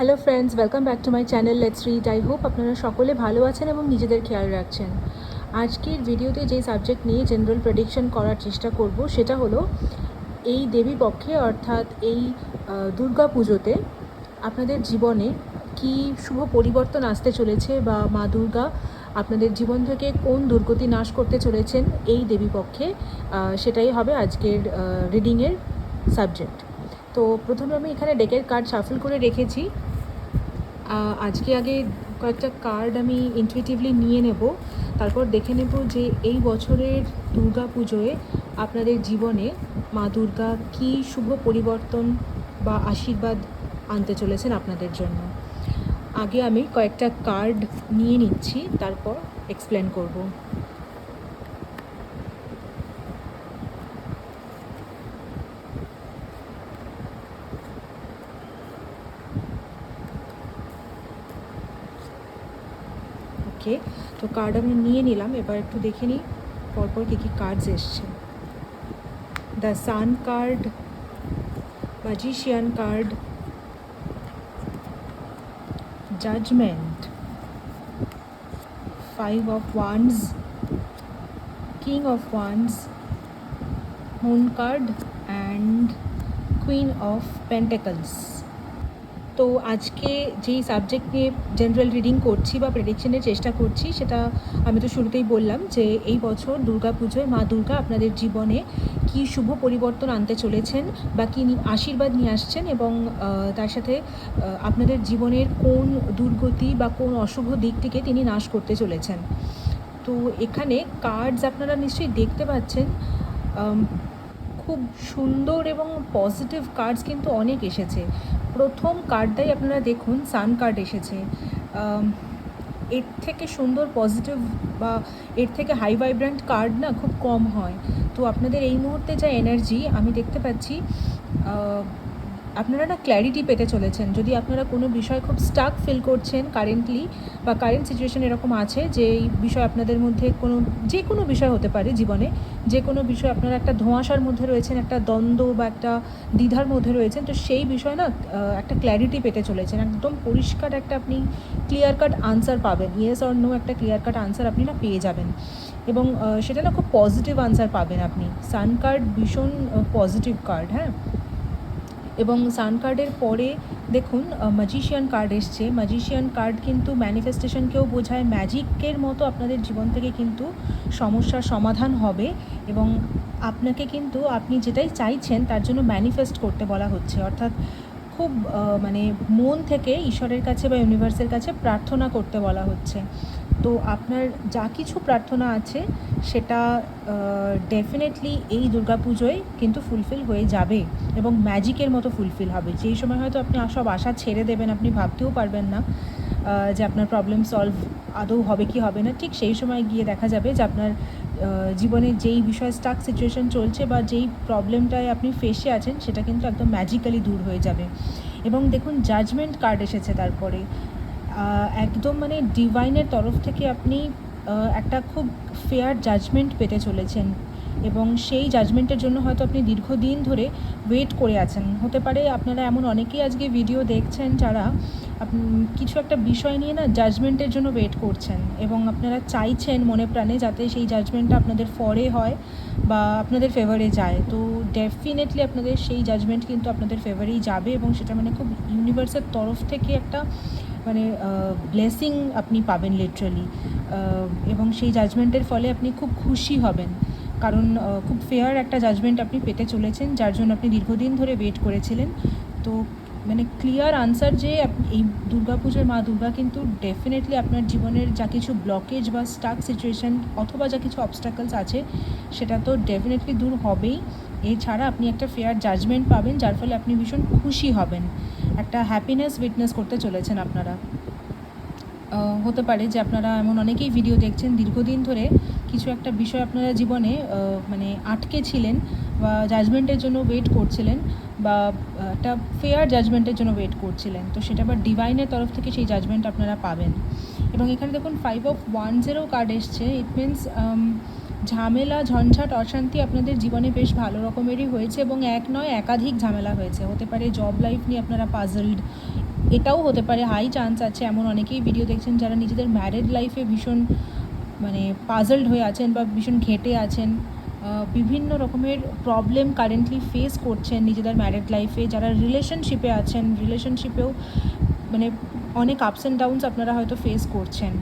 Hello friends, welcome back to my channel let's read. I hope আপনারা সকলে ভালো আছেন এবং নিজেদের খেয়াল রাখছেন। আজকের ভিডিওতে যে সাবজেক্ট নিয়ে জেনারেল প্রেডিকশন করার চেষ্টা করব সেটা হলো এই দেবী পক্ষে অর্থাৎ এই দুর্গা পুজোতে আপনাদের জীবনে কি শুভ পরিবর্তন আসতে চলেছে বা মা দুর্গা আপনাদের জীবন থেকে কোন দুর্গতি নাশ করতে চলেছেন এই দেবী পক্ষে, সেটাই হবে আজকের রিডিংয়ের সাবজেক্ট। তো প্রথমে আমি এখানে ডেকের কার্ড শাফল করে রেখেছি। আগে কয়েকটা কার্ড আমি ইনটুইটিভলি নিয়ে নেব, তারপর দেখে নেব যে এই বছরের দুর্গা পুজোয় আপনাদের জীবনে মা দুর্গা কী শুভ পরিবর্তন বা আশীর্বাদ আনতে চলেছেন আপনাদের জন্য। আগে আমি কয়েকটা কার্ড নিয়ে নিচ্ছি, তারপর এক্সপ্লেন করব। ওকে, তো কার্ড আমি নিয়ে নিলাম, এবার একটু দেখে নিই পরপর কী কী কার্ডস এসছে। The sun card, magician card, judgement, 5 of Wands, King of Wands, Moon card and Queen of Pentacles। তো আজকে যেই সাবজেক্ট নিয়ে জেনারেল রিডিং করছি বা প্রেডিকশনের চেষ্টা করছি সেটা আমি তো শুরুতেই বললাম যে এই বছর দুর্গা পুজোয় মা দুর্গা আপনাদের জীবনে কী শুভ পরিবর্তন আনতে চলেছেন বা কী আশীর্বাদ নিয়ে আসছেন, এবং তার সাথে আপনাদের জীবনের কোন দুর্গতি বা কোন অশুভ দিকটিকে তিনি নাশ করতে চলেছেন। তো এখানে কার্ডস আপনারা নিশ্চয়ই দেখতে পাচ্ছেন, খুব সুন্দর এবং পজিটিভ কার্ডস কিন্তু অনেক এসেছে। প্রথম কার্ডটাই আপনারা দেখুন, সান কার্ড এসেছে। এর থেকে সুন্দর পজিটিভ বা এর থেকে হাই ভাইব্রেন্ট কার্ড না খুব কম হয়। তো আপনাদের এই মুহূর্তে যা এনার্জি আমি দেখতে পাচ্ছি, আপনারা না ক্ল্যারিটি পেতে চলেছেন। যদি আপনারা কোনো বিষয় খুব স্টাক ফিল করছেন কারেন্টলি বা কারেন্ট সিচুয়েশন এরকম আছে যে এই বিষয় আপনাদের মধ্যে যে কোনো বিষয় হতে পারে, জীবনে যে কোনো বিষয় আপনারা একটা ধোঁয়াশার মধ্যে রয়েছেন, একটা দ্বন্দ্ব বা একটা দ্বিধার মধ্যে রয়েছেন, তো সেই বিষয় না একটা ক্ল্যারিটি পেতে চলেছেন। একদম পরিষ্কার একটা আপনি ক্লিয়ার কাট আনসার পাবেন, ইয়েস অর নো একটা ক্লিয়ার কাট আনসার আপনি না পেয়ে যাবেন, এবং সেটা না খুব পজিটিভ আনসার পাবেন আপনি। সান কার্ড ভীষণ পজিটিভ কার্ড, হ্যাঁ। এবং সান কার্ডের পরে দেখুন ম্যাজিশিয়ান কার্ড এসছে। ম্যাজিশিয়ান কার্ড কিন্তু ম্যানিফেস্টেশনকেও বোঝায়। ম্যাজিকের মতো আপনাদের জীবন থেকে কিন্তু সমস্যার সমাধান হবে, এবং আপনাকে কিন্তু আপনি যেটাই চাইছেন তার জন্য ম্যানিফেস্ট করতে বলা হচ্ছে। অর্থাৎ খুব মানে মন থেকে ঈশ্বরের কাছে বা ইউনিভার্সের কাছে প্রার্থনা করতে বলা হচ্ছে। তো আপনার যা কিছু প্রার্থনা আছে সেটা ডেফিনেটলি এই দুর্গাপুজোয় কিন্তু ফুলফিল হয়ে যাবে, এবং ম্যাজিকের মতো ফুলফিল হবে। যেই সময় হয়তো আপনি সব আশা ছেড়ে দেবেন, আপনি ভাবতেও পারবেন না যে আপনার প্রবলেম সলভ আদৌ হবে কি হবে না, ঠিক সেই সময় গিয়ে দেখা যাবে যে আপনার জীবনে যেই বিষয় স্টাক সিচুয়েশন চলছে বা যেই প্রবলেমটায় আপনি ফেসে আছেন সেটা কিন্তু একদম ম্যাজিক্যালি দূর হয়ে যাবে। এবং দেখুন জাজমেন্ট কার্ড এসেছে তারপরে। একদম মানে ডিভাইনের তরফ থেকে আপনি একটা খুব ফেয়ার জাজমেন্ট পেতে চলেছেন, এবং সেই জাজমেন্টের জন্য হয়তো আপনি দীর্ঘদিন ধরে ওয়েট করে আছেন। হতে পারে আপনারা এমন অনেকেই আজকে ভিডিও দেখছেন যারা কিছু একটা বিষয় নিয়ে না জাজমেন্টের জন্য ওয়েট করছেন, এবং আপনারা চাইছেন মনে প্রাণে যাতে সেই জাজমেন্টটা আপনাদের ফরে হয় বা আপনাদের ফেভারে যায়। তো ডেফিনেটলি আপনাদের সেই জাজমেন্ট কিন্তু আপনাদের ফেভারেই যাবে, এবং সেটা মানে খুব ইউনিভার্সের তরফ থেকে একটা মানে ব্লেসিং আপনি পাবেন লিটারালি, এবং সেই জাজমেন্টের ফলে আপনি খুব খুশি হবেন, কারণ খুব ফেয়ার একটা জাজমেন্ট আপনি পেতে চলেছেন যার জন্য আপনি দীর্ঘদিন ধরে ওয়েট করেছিলেন। তো মানে ক্লিয়ার আনসার যে এই দুর্গাপুজোর মা দুর্গা কিন্তু ডেফিনেটলি আপনার জীবনের যা কিছু ব্লকেজ বা স্টাক সিচুয়েশান অথবা যা কিছু অবস্টাকলস আছে সেটা তো ডেফিনেটলি দূর হবেই। এছাড়া আপনি একটা ফেয়ার জাজমেন্ট পাবেন যার ফলে আপনি ভীষণ খুশি হবেন, একটা হ্যাপিনেস উইটনেস করতে চলেছেন আপনারা। হতে পারে যে আপনারা এমন অনেকেই ভিডিও দেখছেন দীর্ঘদিন ধরে কিছু একটা বিষয় আপনারা জীবনে মানে আটকে ছিলেন বা জাজমেন্টের জন্য ওয়েট করছিলেন বা একটা ফেয়ার জাজমেন্টের জন্য ওয়েট করছিলেন, তো সেটা আবার ডিভাইনের তরফ থেকে সেই জাজমেন্ট আপনারা পাবেন। এবং এখানে দেখুন 5 of Wands-এরও কার্ড এসছে। ইট মিনস ঝামেলা ঝঞ্ঝাট অশান্তি আপনাদের জীবনে বেশ ভালো রকমেরই হয়েছে, এবং এক নয় একাধিক ঝামেলা হয়েছে। হতে পারে জব লাইফ নিয়ে আপনারা পাজলড, এটাও হতে পারে, হাই চান্স আছে, এমন অনেকেই ভিডিও দেখছেন যারা নিজেদের ম্যারেড লাইফে ভীষণ মানে পাজলড হয়ে আছেন বা ভীষণ ঘেঁটে আছেন, বিভিন্ন রকমের প্রবলেম কারেন্টলি ফেস করছেন নিজেদের ম্যারেড লাইফে। যারা রিলেশনশিপে আছেন, রিলেশনশিপেও মানে অনেক আপস অ্যান্ড ডাউনস আপনারা হয়তো ফেস করছেন,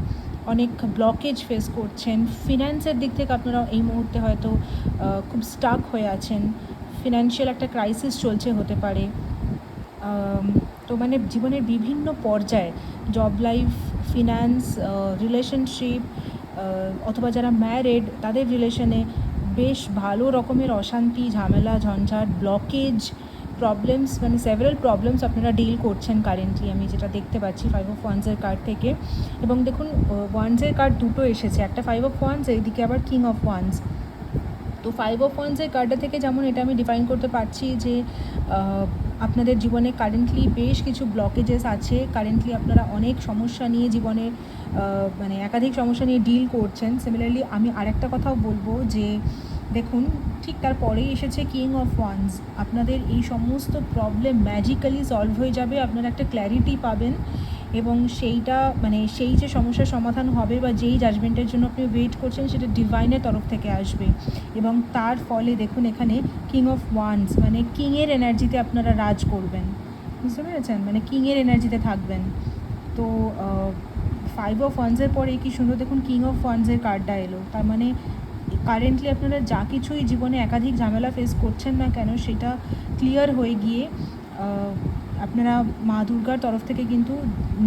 অনেক ব্লকেজ ফেস করছেন। ফিন্যান্সের দিক থেকে আপনারা এই মুহূর্তে হয়তো খুব স্টাক হয়ে আছেন, ফিনান্সিয়াল একটা ক্রাইসিস চলছে হতে পারে। তো মানে জীবনের বিভিন্ন পর্যায়ে জব লাইফ, ফিন্যান্স, রিলেশনশিপ, অথবা যারা ম্যারেড তাদের রিলেশনে বেশ ভালো রকমের অশান্তি, ঝামেলা, ঝঞ্ঝাট, ব্লকেজ, প্রবলেমস, মানে সেভারাল প্রবলেমস আপনারা ডিল করছেন কারেন্টলি, আমি যেটা দেখতে পাচ্ছি 5 অফ ওয়ান্সের কার্ড থেকে। এবং দেখুন ওয়ান্সের কার্ড দুটো এসেছে, একটা 5 অফ ওয়ান্স, এইদিকে আবার কিং অফ ওয়ান্স। তো 5 অফ ওয়ান্সের কার্ডটা থেকে যেমন এটা আমি ডিফাইন করতে পারছি যে আপনাদের জীবনে কারেন্টলি বেশ কিছু ব্লকেজেস আছে, কারেন্টলি আপনারা অনেক সমস্যা নিয়ে জীবনে মানে একাধিক সমস্যা নিয়ে ডিল করছেন। সিমিলারলি আমি আরেকটা কথাও বলবো যে দেখুন ঠিক তারপরেই এসেছে কিং অফ ওয়ান্স। আপনাদের এই সমস্ত প্রবলেম ম্যাজিক্যালি সলভ হয়ে যাবে, আপনারা একটা ক্ল্যারিটি পাবেন, এবং সেইটা মানে সেই যে সমস্যার সমাধান হবে বা যেই জাজমেন্টের জন্য আপনি ওয়েট করছেন সেটা ডিভাইনের তরফ থেকে আসবে। এবং তার ফলে দেখুন এখানে কিং অফ ওয়ান্স মানে কিংয়ের এনার্জিতে আপনারা রাজ করবেন, বুঝতে পেরেছেন, মানে কিংয়ের এনার্জিতে থাকবেন। তো 5 অফ ওয়ান্সের পরে কি সুন্দর দেখুন কিং অফ ওয়ান্সের কার্ডটা এলো, তার মানে কারেন্টলি আপনারা যা কিছুই জীবনে একাধিক ঝামেলা ফেস করছেন না কেন সেটা ক্লিয়ার হয়ে গিয়ে আপনারা মা দুর্গার তরফ থেকে কিন্তু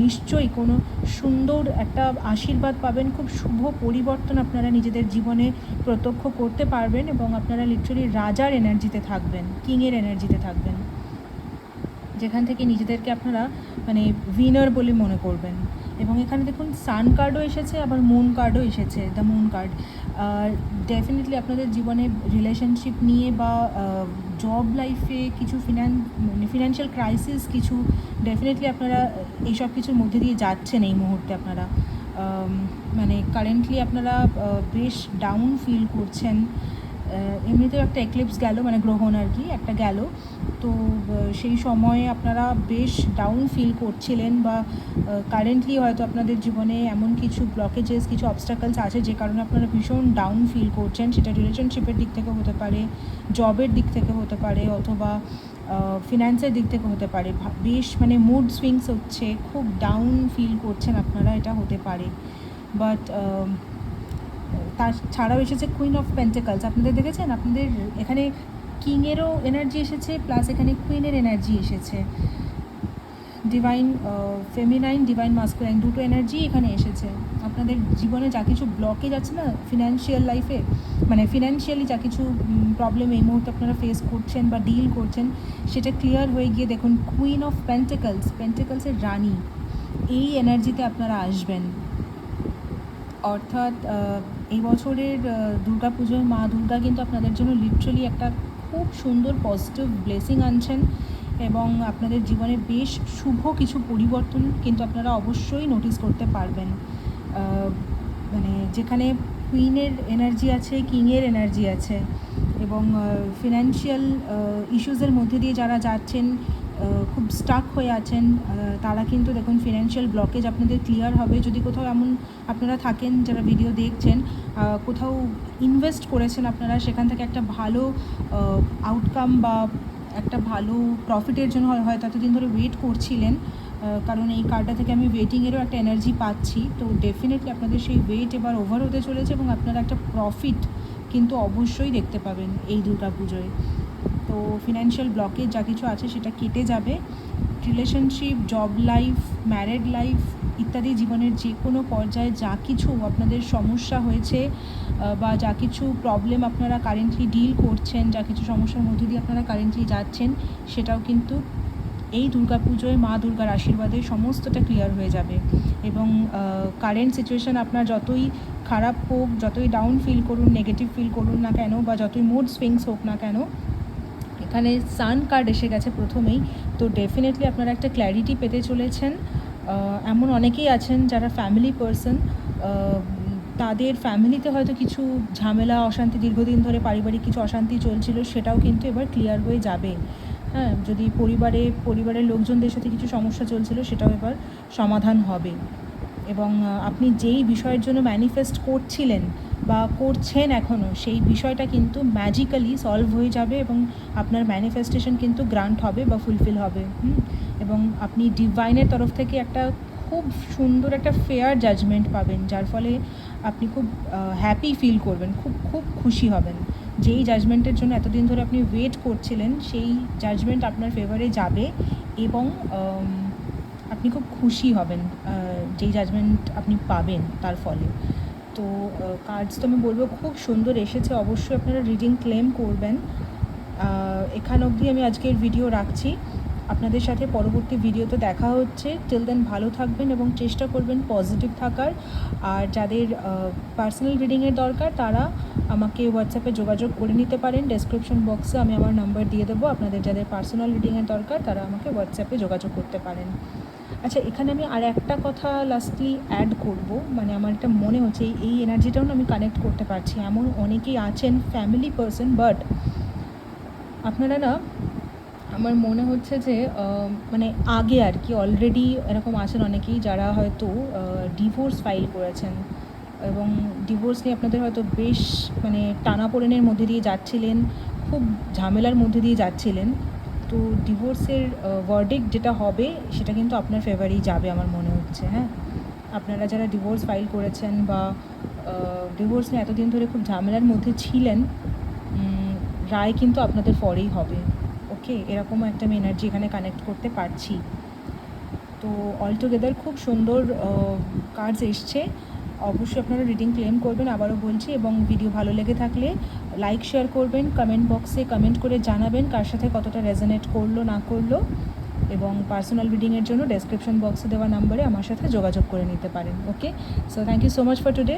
নিশ্চয়ই কোনো সুন্দর একটা আশীর্বাদ পাবেন, খুব শুভ পরিবর্তন আপনারা নিজেদের জীবনে প্রত্যক্ষ করতে পারবেন, এবং আপনারা লিটারালি রাজার এনার্জিতে থাকবেন, কিংয়ের এনার্জিতে থাকবেন, যেখান থেকে নিজেদেরকে আপনারা মানে উইনার বলে মনে করবেন। এবং এখানে দেখুন সান কার্ডও এসেছে, আবার মুন কার্ডও এসেছে, দ্য মুন কার্ড। ডেফিনেটলি আপনাদের জীবনে রিলেশনশিপ নিয়ে বা জব লাইফে কিছু ফিনান্সিয়াল ক্রাইসিস কিছু ডেফিনেটলি আপনারা এইসব কিছুর মধ্যে দিয়ে যাচ্ছেন এই মুহূর্তে। আপনারা মানে কারেন্টলি আপনারা বেশ ডাউন ফিল করছেন। এমনিতেও একটা এক্লিপস গেল, মানে গ্রহণ আর কি একটা গেল, তো সেই সময়ে আপনারা বেশ ডাউন ফিল করছিলেন, বা কারেন্টলি হয়তো আপনাদের জীবনে এমন কিছু ব্লকেজেস, কিছু অবস্টাকলস আছে যে কারণে আপনারা ভীষণ ডাউন ফিল করছেন। সেটা রিলেশনশিপের দিক থেকে হতে পারে, জবের দিক থেকে হতে পারে, অথবা ফিন্যান্সের দিক থেকে হতে পারে। বেশ মানে মুড সুইংস হচ্ছে, খুব ডাউন ফিল করছেন আপনারা, এটা হতে পারে। বাট তাছাড়াও এসেছে কুইন অফ পেন্টাকলস। আপনাদের দেখেছেন আপনাদের এখানে কিংয়েরও এনার্জি এসেছে, প্লাস এখানে কুইনের এনার্জি এসেছে। ডিভাইন ফেমিনাইন, ডিভাইন মাস্কুলাইন দুটো এনার্জি এখানে এসেছে। আপনাদের জীবনে যা কিছু ব্লকেজ আছে না ফিনান্সিয়াল লাইফে, মানে ফিনান্সিয়ালি যা কিছু প্রবলেম এই মুহূর্তে আপনারা ফেস করছেন বা ডিল করছেন, সেটা ক্লিয়ার হয়ে গিয়ে দেখুন কুইন অফ পেন্টাকলস, পেন্টাকলসের রানী, এই এনার্জিতে আপনারা আসবেন। অর্থাৎ এই বছরের দুর্গা পুজোয় মা দুর্গা কিন্তু আপনাদের জন্য লিটারালি একটা খুব সুন্দর পজিটিভ ব্লেসিং আনছেন, এবং আপনাদের জীবনে বেশ শুভ কিছু পরিবর্তন কিন্তু আপনারা অবশ্যই নোটিস করতে পারবেন। মানে যেখানে কুইনের এনার্জি আছে, কিংয়ের এনার্জি আছে, এবং ফিনান্সিয়াল ইস্যুসের মধ্যে দিয়ে যারা যাচ্ছেন, খুব স্টাক হয়ে আছেন, তারা কিন্তু দেখুন ফিনান্সিয়াল ব্লকেজ আপনাদের ক্লিয়ার হবে। যদি কোথাও এমন আপনারা থাকেন যারা ভিডিও দেখছেন, কোথাও ইনভেস্ট করেছেন আপনারা, সেখান থেকে একটা ভালো আউটকাম বা একটা ভালো প্রফিটের জন্য হয়তো এতদিন ধরে ওয়েট করছিলেন, কারণ এই কার্ডটা থেকে আমি ওয়েটিংয়েরও একটা এনার্জি পাচ্ছি। তো ডেফিনেটলি আপনাদের সেই ওয়েট এবার ওভার হতে চলেছে, এবং আপনারা একটা প্রফিট কিন্তু অবশ্যই দেখতে পাবেন এই দুর্গা পুজোয়। তো ফিনান্সিয়াল ব্লকেজ যা কিছু আছে সেটা কেটে যাবে। Relationship, job life, married life ইত্যাদি জীবনের যে কোনো পর্যায়ে যা কিছু আপনাদের সমস্যা হয়েছে বা যা কিছু প্রবলেম আপনারা কারেন্টলি ডিল করছেন, যা কিছু সমস্যার মধ্যে দিয়ে আপনারা কারেন্টলি যাচ্ছেন, সেটাও কিন্তু এই দুর্গা পুজোয় মা দুর্গার আশীর্বাদে সমস্তটা ক্লিয়ার হয়ে যাবে। এবং কারেন্ট সিচুয়েশান আপনার যতই খারাপ হোক, যতই ডাউন ফিল করুন, নেগেটিভ ফিল করুন না কেন, বা যতই মুড সুইংস হোক না কেন, এখানে সান কার্ড এসে গেছে প্রথমেই, তো ডেফিনেটলি আপনারা একটা ক্ল্যারিটি পেতে চলেছেন। এমন অনেকেই আছেন যারা ফ্যামিলি পারসন, তাদের ফ্যামিলিতে হয়তো কিছু ঝামেলা, অশান্তি, দীর্ঘদিন ধরে পারিবারিক কিছু অশান্তি চলছিল, সেটাও কিন্তু এবার ক্লিয়ার হয়ে যাবে। হ্যাঁ, যদি পরিবারের লোকজনদের সাথে কিছু সমস্যা চলছিল সেটাও এবার সমাধান হবে। এবং আপনি যেই বিষয়ের জন্য ম্যানিফেস্ট করছিলেন বা করছেন এখনও, সেই বিষয়টা কিন্তু ম্যাজিক্যালি সলভ হয়ে যাবে এবং আপনার ম্যানিফেস্টেশন কিন্তু গ্রান্ট হবে বা ফুলফিল হবে। এবং আপনি ডিভাইনের তরফ থেকে একটা খুব সুন্দর একটা ফেয়ার জাজমেন্ট পাবেন, যার ফলে আপনি খুব হ্যাপি ফিল করবেন, খুব খুব খুশি হবেন। যেই জাজমেন্টের জন্য এতদিন ধরে আপনি ওয়েট করছিলেন, সেই জাজমেন্ট আপনার ফেভারে যাবে এবং আপনি খুব খুশি হবেন যেই জাজমেন্ট আপনি পাবেন তার ফলে। তো কার্ডস তো আমি বলবো খুব সুন্দর এসেছে, অবশ্যই আপনারা রিডিং ক্লেম করবেন। এখান অবধি আমি আজকের ভিডিও রাখছি। আপনাদের সাথে পরবর্তী ভিডিওতে দেখা হচ্ছে। টিল দেন ভালো থাকবেন এবং চেষ্টা করবেন পজিটিভ থাকার। আর যাদের পার্সোনাল রিডিংয়ের দরকার তারা আমাকে হোয়াটসঅ্যাপে যোগাযোগ করে নিতে পারেন। ডেসক্রিপশন বক্সে আমি আমার নাম্বার দিয়ে দেবো। আপনাদের যাদের পার্সোনাল রিডিংয়ের দরকার তারা আমাকে হোয়াটসঅ্যাপে যোগাযোগ করতে পারেন। আচ্ছা, এখানে আমি আর একটা কথা লাস্টলি অ্যাড করব, মানে আমার এটা মনে হচ্ছে এই এনার্জিটাও না আমি কানেক্ট করতে পারছি। এমন অনেকেই আছেন ফ্যামিলি পার্সন, বাট আপনারা না, আমার মনে হচ্ছে যে মানে আগে আর কি অলরেডি এরকম আছেন অনেকেই যারা হয়তো ডিভোর্স ফাইল করেছেন এবং ডিভোর্স নিয়ে আপনাদের হয়তো বেশ মানে টানাপোড়েনের মধ্যে দিয়ে যাচ্ছিলেন, খুব ঝামেলার মধ্যে দিয়ে যাচ্ছিলেন। তো ডিভোর্সের ভার্ডিক্ট যেটা হবে সেটা কিন্তু আপনার ফেভারেই যাবে আমার মনে হচ্ছে। হ্যাঁ, আপনারা যারা ডিভোর্স ফাইল করেছেন বা ডিভোর্স নিয়ে এতদিন ধরে খুব ঝামেলার মধ্যে ছিলেন, রায় কিন্তু আপনাদের পরেই হবে। ওকে, এরকমও একটা আমি এনার্জি এখানে কানেক্ট করতে পারছি। তো অলটুগেদার খুব সুন্দর কার্ডস এসছে। অবশ্যই আপনারা রিডিং ক্লেম করবেন, আবারও বলছি। এবং ভিডিও ভালো লেগে থাকলে লাইক শেয়ার করবেন, কমেন্ট বক্সে কমেন্ট করে জানাবেন কার সাথে কতটা রেজোনেট করলো না করলো। এবং পার্সোনাল রিডিংয়ের জন্য ডেসক্রিপশন বক্সে দেওয়া নাম্বারে আমার সাথে যোগাযোগ করে নিতে পারেন। Okay, so thank you so much for today.